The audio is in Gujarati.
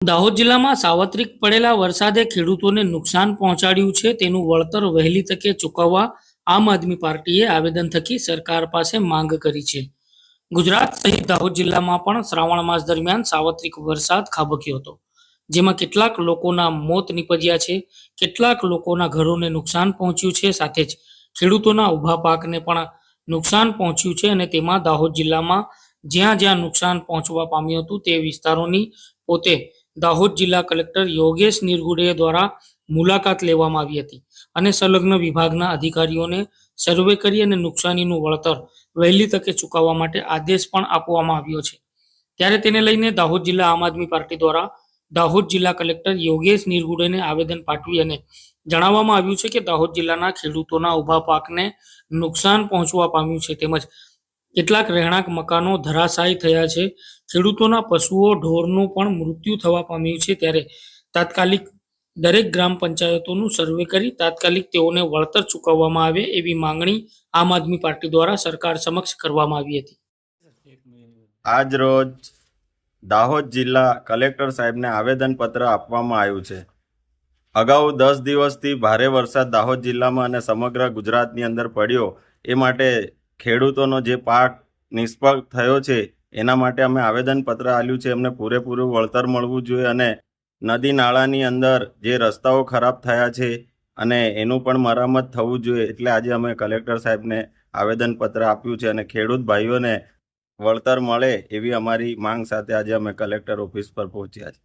દાહોદ જિલ્લામાં સાર્વત્રિક પડેલા વરસાદે ખેડૂતોને નુકસાન પહોંચાડ્યું છે. તેનું વળતર વહેલી તકે ચૂકવવા આમ આદમી પાર્ટીએ આવેદન થકી સરકાર પાસે માંગ કરી છે. ગુજરાત સહિત દાહોદ જિલ્લામાં પણ શ્રાવણ માસ દરમિયાન સાર્વત્રિક વરસાદ ખાબક્યો હતો, જેમાં કેટલાક લોકોના મોત નીપજ્યા છે, કેટલાક લોકોના ઘરોને નુકસાન પહોંચ્યું છે, સાથે જ ખેડૂતોના ઊભા પાકને પણ નુકસાન પહોંચ્યું છે. અને તેમાં દાહોદ જિલ્લામાં જ્યાં જ્યાં નુકસાન પહોંચવા પામ્યું હતું તે વિસ્તારોની પોતે દાહોદ જિલ્લા કલેક્ટર યોગેશ નિરગુડે દ્વારા મુલાકાત લેવામાં આવી હતી અને સંલગ્ન વિભાગના અધિકારીઓને સર્વે કરી અને નુકસાનીનું વળતર વહેલી તકે ચૂકવવા માટે આદેશ પણ આપવામાં આવ્યો છે. ત્યારે તેને લઈને દાહોદ જિલ્લા આમ આદમી પાર્ટી દ્વારા દાહોદ જિલ્લા કલેક્ટર યોગેશ નિરગુડેને આવેદન પાઠવી અને જણાવવામાં આવ્યું છે કે દાહોદ જિલ્લાના ખેડૂતોના ઊભા પાકને નુકસાન પહોંચવા પામ્યું છે, તેમજ કેટલાક રહેણાંક મકાનો ધરાશાયી થયા છે. ખેડૂતોના પશુઓ ઢોરનું પણ મૃત્યુ થવા પામ્યું છે. ત્યારે તાત્કાલિક દરેક ગ્રામ પંચાયતોનું સર્વે કરી તાત્કાલિક તેઓને વળતર ચૂકવવામાં આવે એવી માંગણી આમ આદમી પાર્ટી દ્વારા સરકાર સમક્ષ કરવામાં આવી હતી. આજ રોજ દાહોદ જિલ્લા કલેક્ટર સાહેબને આવેદનપત્ર આપવામાં આવ્યું છે. અગાઉ 10 દિવસથી ભારે વરસાદ દાહોદ જિલ્લામાં અને સમગ્ર ગુજરાતની અંદર પડ્યો, એ માટે ખેડૂતોનો જે પાક નિષ્ફળ થયો છે એના માટે અમે આવેદનપત્ર આપ્યું છે. એમને પૂરેપૂરું વળતર મળવું જોઈએ અને નદી નાળાની અંદર જે રસ્તાઓ ખરાબ થયા છે અને એનું પણ મરામત થવું જોઈએ. એટલે આજે અમે કલેક્ટર સાહેબને આવેદનપત્ર આપ્યું છે અને ખેડૂત ભાઈઓને વળતર મળે એવી અમારી માંગ સાથે આજે અમે કલેક્ટર ઓફિસ પર પહોંચ્યા છે.